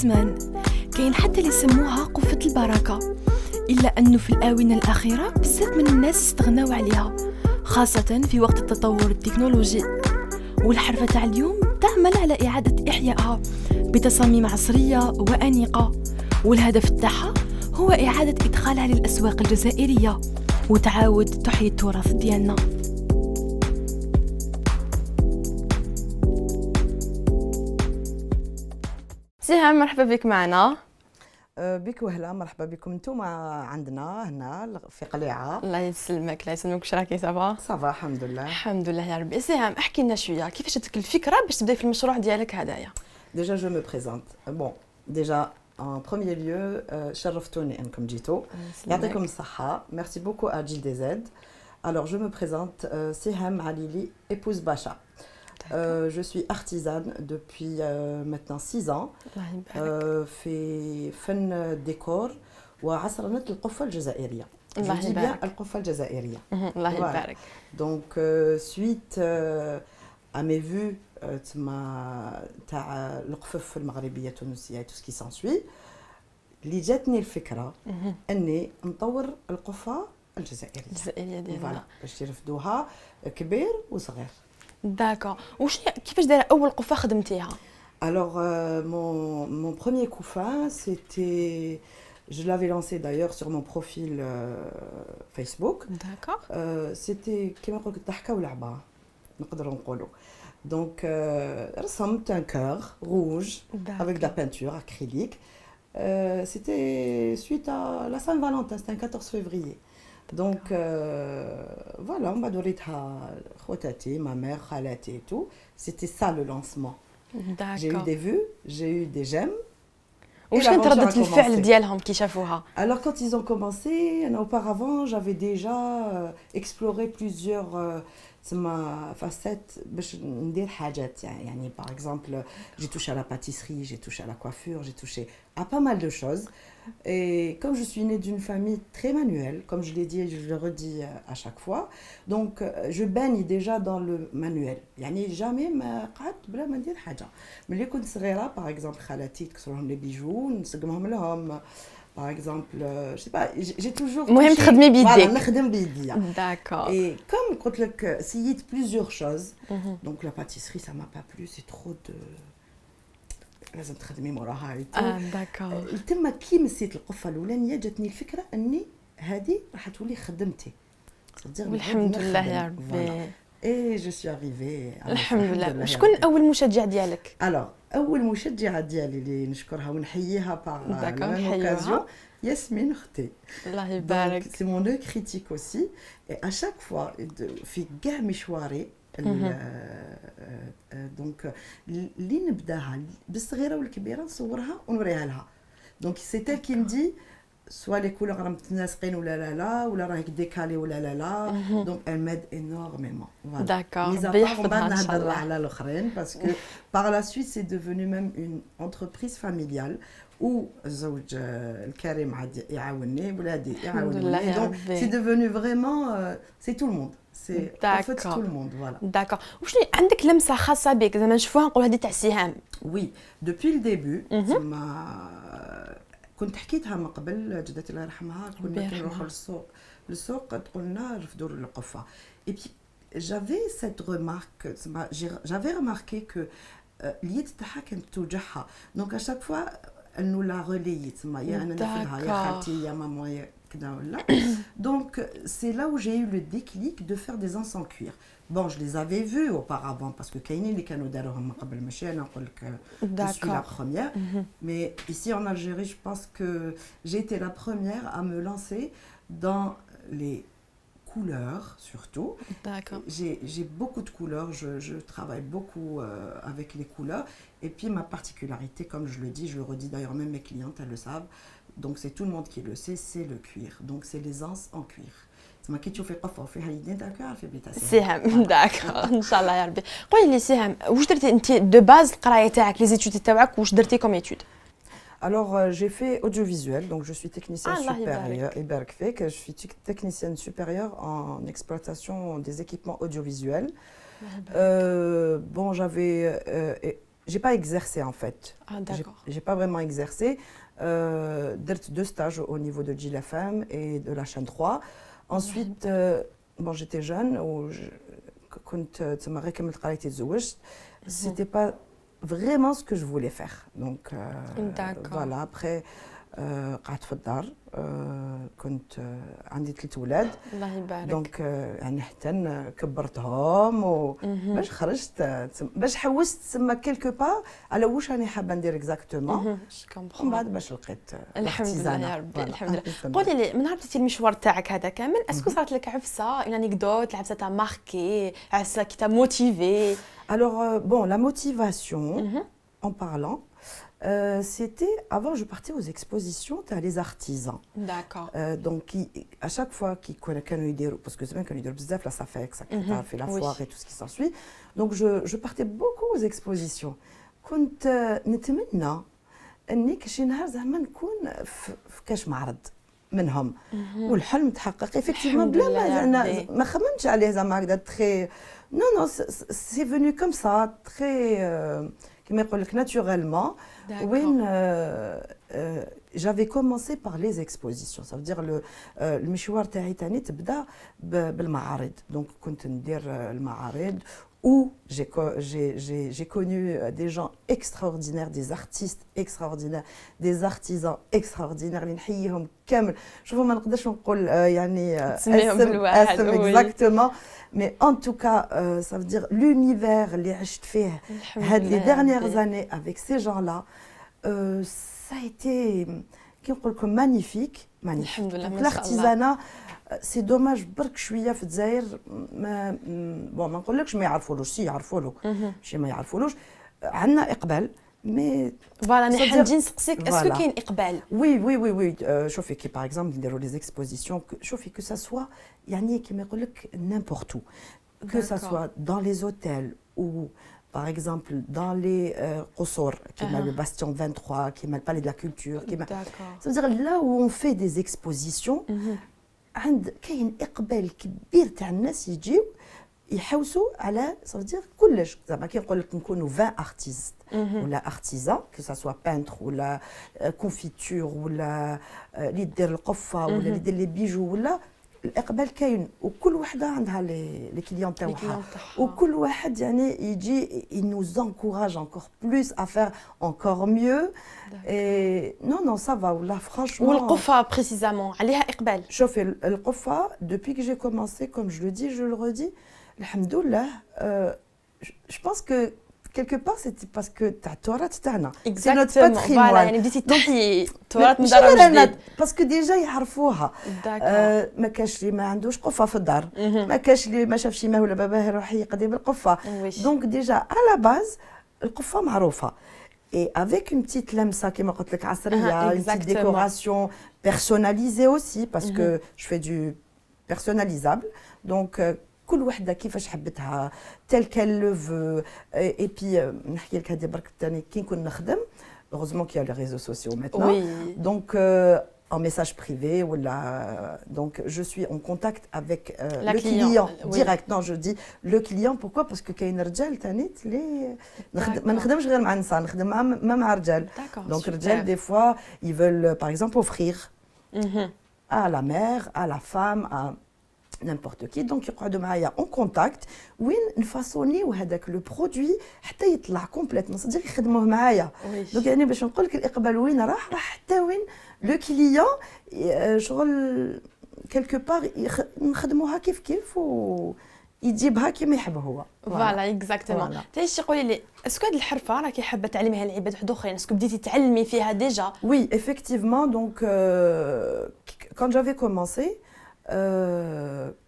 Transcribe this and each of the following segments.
زمان. كاين حتى اللي يسموها قفة البركة، إلا أنه في الآونة الأخيرة بزاف من الناس استغناو عليها، خاصة في وقت التطور التكنولوجي. والحرفة تاع اليوم تعمل على إعادة إحيائها بتصاميم عصرية وأنيقة، والهدف تاعها هو إعادة إدخالها للأسواق الجزائرية وتعاود تحيي التراث ديالنا. سهام، مرحبا بك معنا. بك وهلا، مرحبا بكم. انتم عندنا هنا في قليعه. الله يسلمك، الله يسلمك. واش راكي؟ صافا صافا الحمد لله. الحمد لله يا ربي. سهام، احكي لنا شويه كيفاش جاتك الفكره باش تبداي في المشروع ديالك هذايا؟ Déjà je me présente. Bon, déjà en premier lieu شرفتوني انكم جيتوا. يعطيكم الصحه. Merci beaucoup à JDZ. Alors je me présente, Siham Alili, épouse Bacha. Je suis artisane depuis maintenant 6 ans في فن ديكور وعصرنة القفة الجزائرية. الله يبارك. القفة الجزائرية. الله يبارك. Donc suite à mes vues تاع القفف المغربية التونسية tout ce qui s'ensuit، اللي جاتني الفكرة اني نطور القفة الجزائرية ديالنا باش يرفدوها كبير وصغير. داكا. كيفاش دايره اول قفه خدمتيها؟ Alors mon premier couffin, c'était, je l'avais lancé d'ailleurs sur mon profil Facebook. D'accord. C'était كما نقول لك الضحكه ولعبه نقدروا نقولوا. Donc رسمت un cœur rouge avec de la peinture acrylique. C'était suite à la Saint-Valentin, c'était un 14 février. Donc voilà, on m'a donné خواتاتي, ma mère, خالاتي et tout. C'était ça le lancement. D'accord. J'ai eu des vues, j'ai eu des j'aime. واش كانت ردة الفعل ديالهم كي شافوها؟ Alors quand ils ont commencé, auparavant, j'avais déjà exploré plusieurs facettes باش ندير حاجات. يعني par exemple, j'ai touché à la pâtisserie, j'ai touché à la coiffure, j'ai touché à pas mal de choses. Et comme je suis née d'une famille très manuelle, comme je l'ai dit et je le redis à chaque fois, donc je baigne déjà dans le manuel. يعني jamais ما قعدت بلا ما ندير حاجة. ملي كنت صغيرة par exemple خالاتي تكسرهم لي بيجو نسقمهم لهم. Par exemple, je sais pas, j'ai toujours المهم تخدمي بيديك. Voilà, نخدم بيدي. D'accord. Et comme قلت لك essayé plusieurs choses. Donc la pâtisserie ça m'a pas plu, c'est trop de لازم تخدمي موراها et tout. داكور. تما كي مسيت القفه الاولانيه جاتني الفكره اني هذه راح تولي خدمتي. الحمد لله يا ربي. اي جو سي اريفي. الحمد لله. شكون اول مشجع ديالك؟ الوغ اول مشجعه ديالي اللي نشكرها ونحييها باغ لوكازيون ياسمين اختي. الله يبارك. سي مون او كريتيك اوسي. اي ا شاك فوا في كاع مشواري دونك اللي نبداها بالصغيره والكبيره نصورها ونوريها لها. دونك سي تال كي مدي سوا لي كولور راهم متناسقين ولا لا ولا راهي ديكالي ولا لا. دونك elle m'aide énormément. Voilà. D'accord. بيحفظها نهضر على الاخرين باسكو par la suite c'est devenu même une entreprise familiale où الزوج الكريم عاد يعاونني ولادي يعاونوني. دونك c'est devenu vraiment c'est tout le monde. C'est en fait tout le monde, voilà. D'accord. وشنو عندك لمسه خاصه بك زعما نشوفوها نقولوا هذه تاع سهام؟ Oui, depuis le début كنت حكيتها من قبل جدتي الله يرحمها. كنا كنروحوا للسوق تقول لنا رفدوا القفه. Et puis j'avais cette remarque, j'avais remarqué que اليد تاعها كانت توجعها. Donc à chaque fois elle nous l'a relayé تسمى يا انا نفدها يا خالتي يا ماما يا كذا ولا. Donc c'est là où j'ai eu le déclic de faire des anses en cuir. Bon, je les avais vus auparavant parce que كاينين اللي كانوا داروهم من قبل ماشي انا نقول لك je suis la première. Mais ici en Algérie, je pense que j'ai été la première à me lancer dans les couleurs surtout. D'accord. J'ai beaucoup de couleurs, je travaille beaucoup avec les couleurs. Et puis ma particularité, comme je le dis, je le redis d'ailleurs, même mes clientes, elles le savent, donc c'est tout le monde qui le sait, c'est le cuir. Donc c'est les anses en cuir. تسمى كي تشوفي قفه وفيها يدين تاعك عارفه بلي تاع سهام. داكور. ان شاء الله يا ربي. قولي لي سهام، واش درتي انت دو باز القرايه تاعك لي زيتود تاعك واش درتي كوم ايتود؟ Alors j'ai fait audiovisuel, donc je suis technicienne supérieure. Je suis technicienne supérieure en exploitation des équipements audiovisuels. Bon, j'avais j'ai pas exercé en fait. Ah, d'accord. J'ai pas vraiment exercé. D'être 2 stages au niveau de Gil FM et de la chaîne 3. Ensuite, bon, j'étais jeune, c'était pas vraiment ce que je voulais faire. Donc, voilà, après, قعدت في الدار كنت عندي 3 ولاد الله يبارك. دونك يعني حتى كبرتهم وباش خرجت باش حوست تسمى كيلكو با على واش راني حابه ندير اكزاكتومون ومن بعد باش لقيت الحمد لله يا ربي الحمد لله. قولي لي من نهار بديتي المشوار تاعك هذا كامل اسكو صارت لك عفسه اون انيكدوت لعبسه تاع ماركي عفسه كي تا موتيفي؟ Alors bon, la motivation en parlant c'était avant je partais aux expositions t'as les artisans. D'accord. Donc à chaque fois qu'ils كانوا يديروا parce que زمان كانوا يديروا بزاف la SAFEX fait la foire et tout ce qui s'ensuit. Donc je partais beaucoup aux expositions. كنت نتمنى اني شي نهار زعما نكون في كاش معرض منهم والحلم تحقق effectivement بلا ما خممتش عليه زعما هكذا très non c'est venu comme ça très كما يقول لك naturellement. وين j'avais commencé par les expositions ça veut dire المشوار تاعي تاني تبدا بالمعارض donc كنت ندير المعارض où j'ai connu des gens extraordinaires, des artistes extraordinaires, des artisans extraordinaires اللي نحييهم كامل. شوفوا ما نقدرش نقول يعني اسم exactement mais en tout cas ça veut dire l'univers اللي عشت فيه هاد les dernières années avec ces gens-là ça a été كي نقول لكم magnifique. l'artisanat سي دوماج برك شويه في الجزائر ما نقولكش ما يعرفولوش سي يعرفولو ماشي ما يعرفولوش عندنا اقبال مي فوالا انا حنجي نسقسيك اسكو كاين اقبال وي شوفي كي باغ اكزومبل نديرو لي اكسبوزيسيون شوفي كو سا سوا يعني كيما يقولك نيمبورت كو سا سوا دون لي زوتيل ou par exemple dans les قصور كيما le Bastion 23 كيما le Palais de la Culture كيما ça veut dire là où on fait des expositions عند كاين اقبال كبير تاع الناس يجيو يحوسوا على صافي كلش زعما كي نقول لك نكونوا 20 ارتيست ولا ارتيزان كو سا سوا بانتر ولا كونفيتور ولا اللي دير القفه ولا اللي دير لي بيجو ولا الاقبال كاين وكل وحده عندها لي كليون تاعها وكل واحد يعني يجي nous encourage encore plus à faire encore mieux et non ça va là franchement والقفه بريسيزامون عليها اقبال شوفي القفه depuis que j'ai commencé comme je le dis je le redis alhamdoulilah je pense que quelque part c'était parce que تاع التراث تاعنا c'est notre patrimoine يعني بديتي تحيي التراث من دار جديد باسكو ديجا يعرفوها ما كاش اللي ما عندوش قفه في الدار ما كاش اللي ما شافش ما ولا باباه يروح يقضي بالقفه دونك ديجا على باز القفه معروفه et avec une petite لمسه كما قلت لك عصريه une petite décoration personnalisée aussi parce que je fais du personnalisable donc كل وحده كيفاش حبتها تل كال لو فو اي بي نحكي لك هذه برك ثاني كي نكون نخدم heureusement qu'il y a les réseaux sociaux maintenant donc en message privé ولا donc je suis en contact avec le client direct non je dis le client pourquoi parce que كاين رجال ثاني اللي ما نخدمش غير مع نساء نخدم مع رجال donc رجال des fois ils veulent par exemple offrir à la mère à la femme à n'importe qui donc يقعدوا معايا en contact وين نفاصونيو هذاك لو برودوي حتى يطلع كومبليتمون صدق يخدموه معايا دونك يعني باش نقول لك الاقبال وين راح حتى وين لو كليون شغل كيلكو باغ نخدموها كيف يجيبها كيما يحب هو فوالا اكزاكتومون تايش قولي لي اسكو هاد الحرفه راكي حابه تعلميها لعباد واحد اخرين اسكو بديتي تعلمي فيها ديجا وي effectivement donc quand j'avais commencé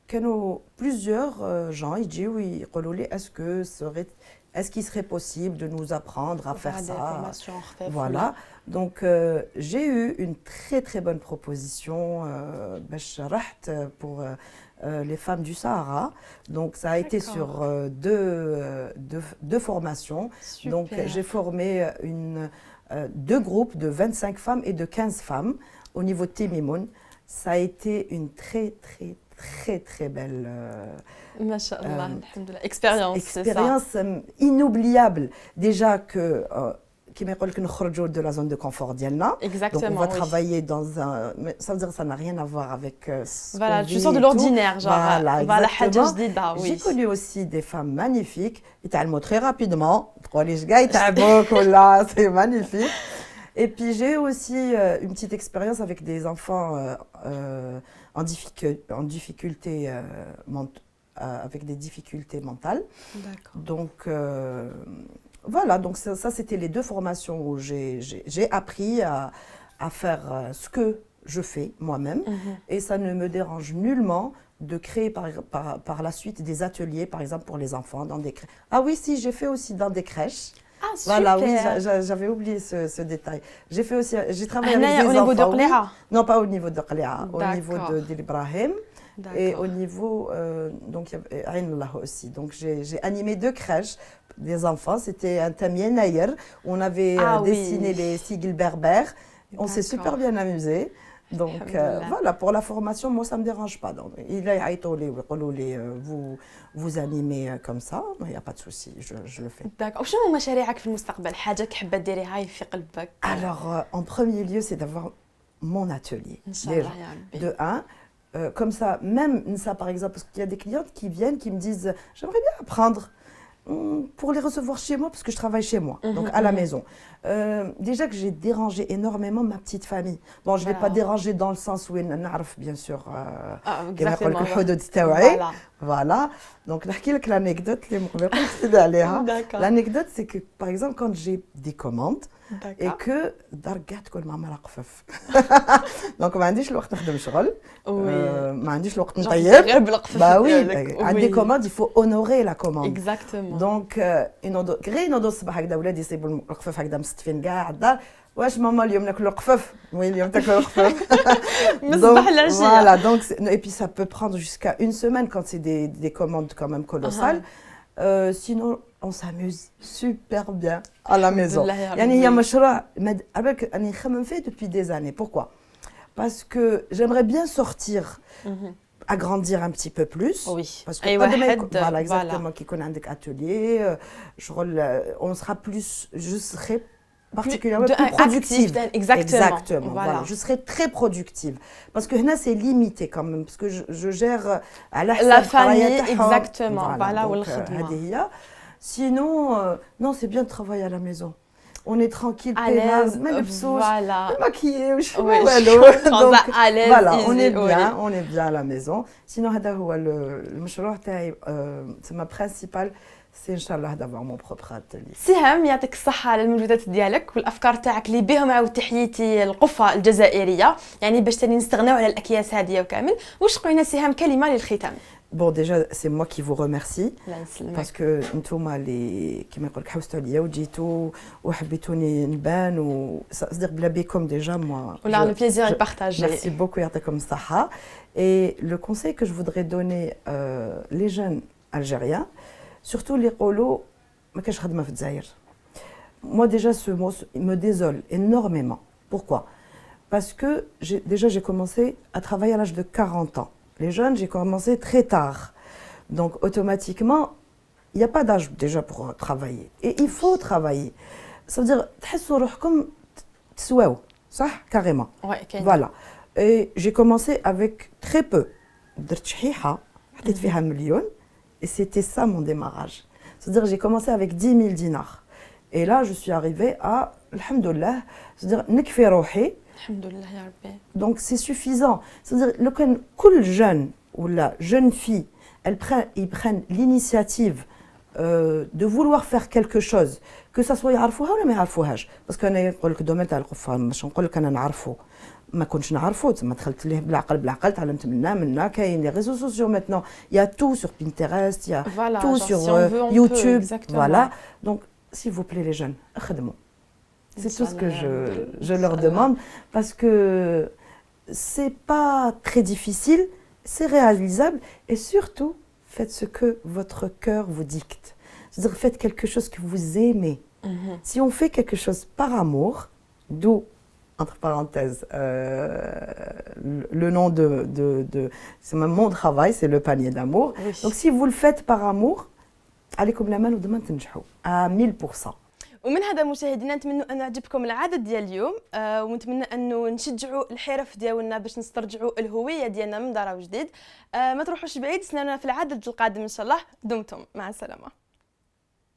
كانوا plusieurs gens يجيو يقولوا لي est-ce qu'il serait possible de nous apprendre à faire ça voilà donc j'ai eu une très bonne proposition باش رحت pour les femmes du Sahara donc ça a été sur deux formations donc j'ai formé deux groupes de 25 femmes et de 15 femmes au niveau de Timimoun. Ça a été une très très belle Masha'Allah, alhamdoulilah. Expérience inoubliable. Déjà que qui m'appelle que nous sortons de la zone de confort d'Yalna. Exactement. Donc on va travailler dans un. Ça veut dire que ça n'a rien à voir avec. Voilà, tu sors de l'ordinaire, genre. Voilà, exactement. J'ai connu aussi des femmes magnifiques. Ils t'allent très rapidement. C'est magnifique. Et puis j'ai aussi une petite expérience avec des enfants en difficulté avec des difficultés mentales. D'accord. Donc voilà, donc ça c'était les 2 formations où j'ai appris à faire ce que je fais moi-même. Et ça ne me dérange nullement de créer par la suite des ateliers, par exemple pour les enfants dans des crèches. Ah oui, si, j'ai fait aussi dans des crèches. Ah, super. Voilà, oui, j'avais oublié ce détail. J'ai travaillé avec des au niveau enfants. de Qléa. Non, pas au niveau de Qléa, au niveau d'Ibrahim. Et au niveau, donc il y avait Ain Allah aussi. Donc j'ai animé 2 crèches des enfants. C'était un tamien naïr. On avait dessiné les sigles berbères. On s'est super bien amusé. Donc voilà, pour la formation, moi ça ne me dérange pas. Donc, vous animez comme ça, il n'y a pas de souci, je le fais. D'accord. وشنو هما مشاريعك في المستقبل؟ حاجة كحبة ديريها في قلبك؟ Alors, en premier lieu, c'est d'avoir mon atelier. Déjà, de 1. Comme ça, même ça par exemple, parce qu'il y a des clientes qui viennent, qui me disent « J'aimerais bien apprendre pour les recevoir chez moi, parce que je travaille chez moi, donc à la maison. » Déjà que j'ai dérangé énormément ma petite famille. Bon, je ne l'ai pas dérangé dans le sens où bien sûr, voilà. Donc, l'anecdote, c'est que, par exemple, quand j'ai des commandes, et que درجات كل ما عمل قفف دونك ما عنديش الوقت نخدم شغل ما عنديش الوقت نطيب غير بالقفف bah oui عندي commande il faut honorer la commande exactement donc غير نوض الصباح هكذا ولادي يصيبوا القفف هكذا مستفين كاع على الدار واش ماما اليوم ناكلوا القفف وين اليوم تاكلوا القفف مصباح العشيه voilà donc et puis ça peut prendre jusqu'à une semaine quand c'est des commandes quand même colossales sinon on s'amuse super bien à la maison. يعني هي مشروع أنا خمم فيه depuis des années. Pourquoi? Parce que j'aimerais bien sortir, agrandir un petit peu plus. Oui. Parce que voilà exactement qui connaît un atelier, on sera plus, je serai particulièrement plus productive. Exactement. Voilà. Je serai très productive. Parce que là, c'est limité quand même. Parce que je gère à la famille. Exactement. Voilà. Donc, sinon, non, c'est bien de travailler à la maison. On est tranquille, à l'aise, voilà. Maquillé, donc à l'aise, voilà, on est bien à la maison. Sinon, c'est ma principale. C'est Inch'Allah d'avoir mon propre atelier. سهام يعطيك الصحة على المجهودات ديالك والأفكار تاعك اللي بهم عاود تحييتي القفة الجزائرية يعني باش تاني نستغناو على الأكياس هذه وكامل واش تقولي لنا سهام كلمة للختام. Bon, déjà, c'est moi qui vous remercie parce que نتوما اللي كيما نقول لك حوستوا عليا وجيتوا وحبيتوني نبان c'est-à-dire بلا بكم déjà moi. On a le plaisir de partager. Merci beaucoup يعطيكم الصحة. Et le conseil que je voudrais donner les jeunes Algériens, surtout les قولوا ما كاينش خدمة في الجزائر. Moi déjà ce mot me désole énormément. Pourquoi? Parce que j'ai commencé à travailler à l'âge de 40 ans. Les jeunes, j'ai commencé très tard. Donc, automatiquement, il n'y a pas d'âge déjà pour travailler. Et il faut travailler. Ça veut dire, carrément. Ouais, okay. Voilà. Et j'ai commencé avec très peu. Et c'était ça mon démarrage. C'est-à-dire, j'ai commencé avec 10 000 dinars. Et là, je suis arrivée à, alhamdoulilah, c'est-à-dire, nikfi rouhi. Donc c'est suffisant. C'est-à-dire que tout jeune ou la jeune fille, ils prennent l'initiative de vouloir faire quelque chose, que ça soit يعرفوها ولا ما يعرفوهاش. Parce que أنا نقول لك دومين تاع القفة مش نقول لك أنا نعرفه ما كنتش نعرفه تما دخلت ليه بالعقل تعلمت منا كاين les réseaux sociaux maintenant il y a tout sur Pinterest il y a tout sur YouTube voilà donc s'il vous plaît les jeunes خدموا. C'est tout ce que je leur demande parce que c'est pas très difficile, c'est réalisable et surtout faites ce que votre cœur vous dicte. C'est-à-dire faites quelque chose que vous aimez. Si on fait quelque chose par amour, d'où entre parenthèses, le nom c'est mon travail, c'est le panier d'amour. Oui. Donc si vous le faites par amour, عليكم الأمان وضمان تنجحوا à 1000%. ومن هذا مشاهدينا نتمنى ان عجبكم العدد ديال اليوم ونتمنى انه نشجعوا الحرف ديالنا باش نسترجعوا الهويه ديالنا من دار وجديد. ما تروحوش بعيد، استناونا في العدد القادم ان شاء الله. دمتم مع السلامه.